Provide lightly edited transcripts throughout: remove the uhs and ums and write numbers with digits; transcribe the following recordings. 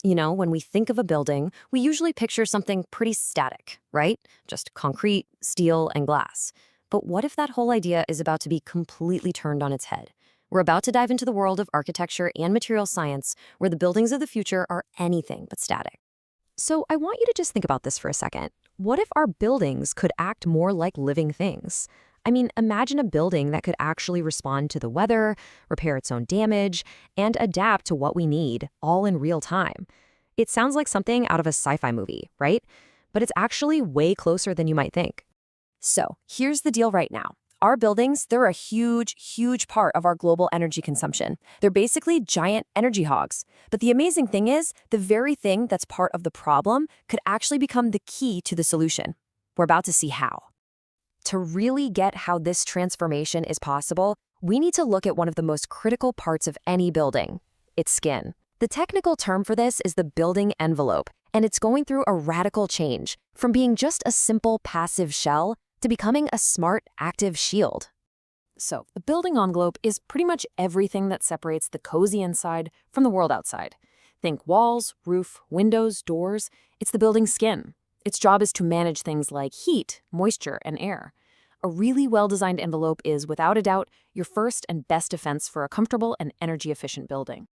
When we think of a building, we usually picture something pretty static, right? Just concrete, steel, and glass. But what if that whole idea is about to be completely turned on its head? We're about to dive into the world of architecture and material science, where the buildings of the future are anything but static. So I want you to just think about this for a second. What if our buildings could act more like living things? I mean, imagine a building that could actually respond to the weather, repair its own damage, and adapt to what we need, all in real time. It sounds like something out of a sci-fi movie, right? But it's actually way closer than you might think. So, here's the deal right now. Our buildings, they're a huge, huge part of our global energy consumption. They're basically giant energy hogs. But the amazing thing is, the very thing that's part of the problem could actually become the key to the solution. We're about to see how. To really get how this transformation is possible, we need to look at one of the most critical parts of any building, its skin. The technical term for this is the building envelope, and it's going through a radical change from being just a simple passive shell to becoming a smart, active shield. So, the building envelope is pretty much everything that separates the cozy inside from the world outside. Think walls, roof, windows, doors. It's the building's skin. Its job is to manage things like heat, moisture, and air. A really well-designed envelope is, without a doubt, your first and best defense for a comfortable and energy-efficient building.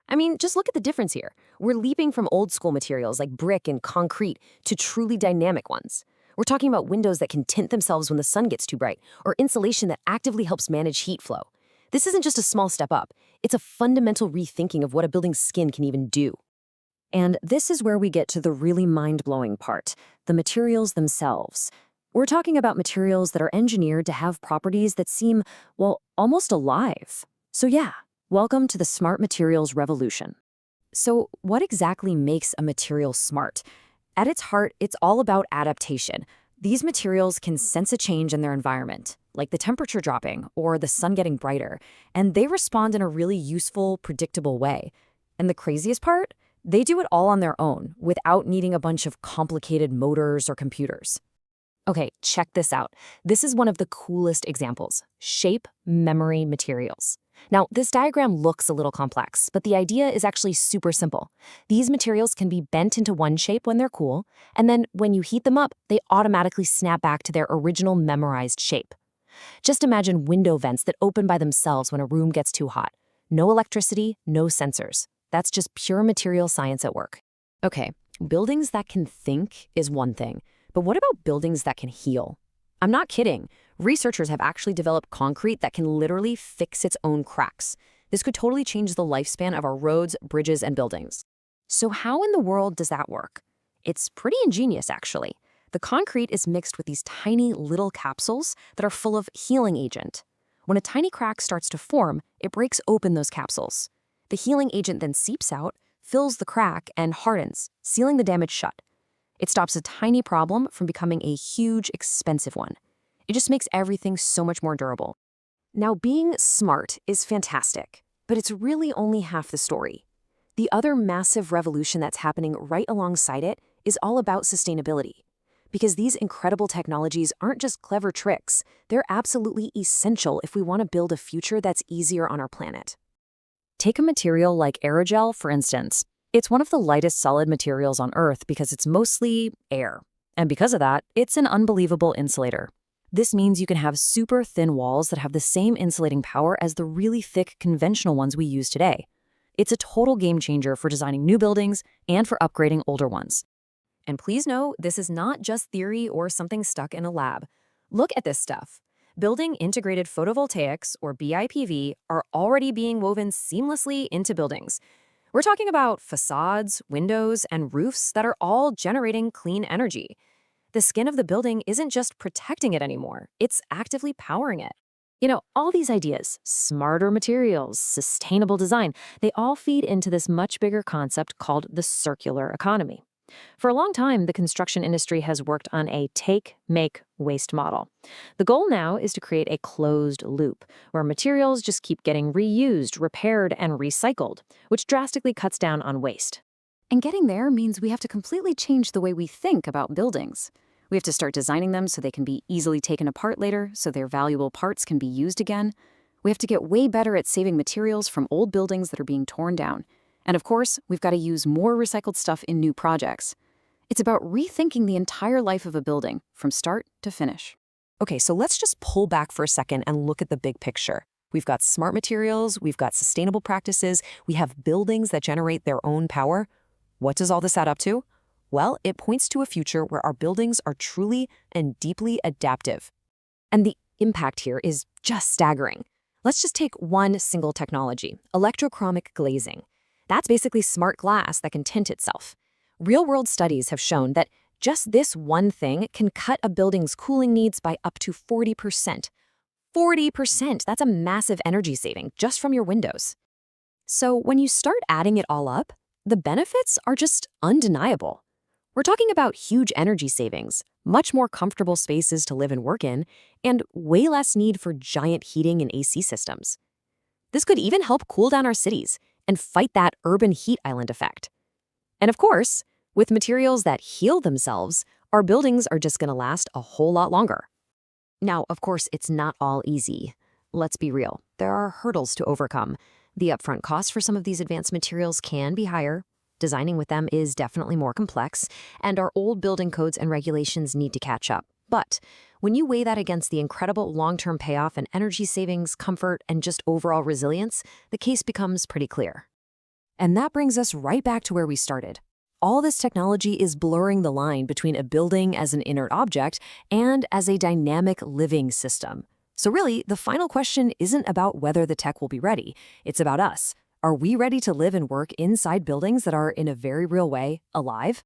I mean, just look at the difference here. We're leaping from old-school materials like brick and concrete to truly dynamic ones. We're talking about windows that can tint themselves when the sun gets too bright, or insulation that actively helps manage heat flow. This isn't just a small step up. It's a fundamental rethinking of what a building's skin can even do. And this is where we get to the really mind-blowing part, the materials themselves. We're talking about materials that are engineered to have properties that seem, well, almost alive. So yeah, welcome to the smart materials revolution. So what exactly makes a material smart? At its heart, it's all about adaptation. These materials can sense a change in their environment, like the temperature dropping or the sun getting brighter, and they respond in a really useful, predictable way. And the craziest part? They do it all on their own, without needing a bunch of complicated motors or computers. Okay, check this out. This is one of the coolest examples: shape memory materials. Now, this diagram looks a little complex, but the idea is actually super simple. These materials can be bent into one shape when they're cool, and then when you heat them up, they automatically snap back to their original memorized shape. Just imagine window vents that open by themselves when a room gets too hot. No electricity, no sensors. That's just pure material science at work. Okay, buildings that can think is one thing, but what about buildings that can heal? I'm not kidding. Researchers have actually developed concrete that can literally fix its own cracks. This could totally change the lifespan of our roads, bridges, and buildings. So how in the world does that work? It's pretty ingenious, actually. The concrete is mixed with these tiny little capsules that are full of healing agent. When a tiny crack starts to form, it breaks open those capsules. The healing agent then seeps out, fills the crack, and hardens, sealing the damage shut. It stops a tiny problem from becoming a huge, expensive one. It just makes everything so much more durable. Now, being smart is fantastic, but it's really only half the story. The other massive revolution that's happening right alongside it is all about sustainability. Because these incredible technologies aren't just clever tricks, they're absolutely essential if we want to build a future that's easier on our planet. Take a material like aerogel, for instance. It's one of the lightest solid materials on Earth because it's mostly air. And because of that, it's an unbelievable insulator. This means you can have super thin walls that have the same insulating power as the really thick conventional ones we use today. It's a total game changer for designing new buildings and for upgrading older ones. And please know, this is not just theory or something stuck in a lab. Look at this stuff. Building integrated photovoltaics, or BIPV, are already being woven seamlessly into buildings. We're talking about facades, windows, and roofs that are all generating clean energy. The skin of the building isn't just protecting it anymore, it's actively powering it. All these ideas, smarter materials, sustainable design, they all feed into this much bigger concept called the circular economy. For a long time, the construction industry has worked on a take, make, waste model. The goal now is to create a closed loop, where materials just keep getting reused, repaired, and recycled, which drastically cuts down on waste. And getting there means we have to completely change the way we think about buildings. We have to start designing them so they can be easily taken apart later, so their valuable parts can be used again. We have to get way better at saving materials from old buildings that are being torn down. And of course, we've got to use more recycled stuff in new projects. It's about rethinking the entire life of a building, from start to finish. Okay, so let's just pull back for a second and look at the big picture. We've got smart materials, we've got sustainable practices, we have buildings that generate their own power. What does all this add up to? Well, it points to a future where our buildings are truly and deeply adaptive. And the impact here is just staggering. Let's just take one single technology, electrochromic glazing. That's basically smart glass that can tint itself. Real-world studies have shown that just this one thing can cut a building's cooling needs by up to 40%. 40%! That's a massive energy saving just from your windows. So when you start adding it all up, the benefits are just undeniable. We're talking about huge energy savings, much more comfortable spaces to live and work in, and way less need for giant heating and AC systems. This could even help cool down our cities and fight that urban heat island effect. And of course, with materials that heal themselves, our buildings are just going to last a whole lot longer. Now, of course, it's not all easy. Let's be real. There are hurdles to overcome. The upfront cost for some of these advanced materials can be higher. Designing with them is definitely more complex, and our old building codes and regulations need to catch up. But when you weigh that against the incredible long-term payoff in energy savings, comfort, and just overall resilience, the case becomes pretty clear. And that brings us right back to where we started. All this technology is blurring the line between a building as an inert object and as a dynamic living system. So really, the final question isn't about whether the tech will be ready. It's about us. Are we ready to live and work inside buildings that are, in a very real way, alive?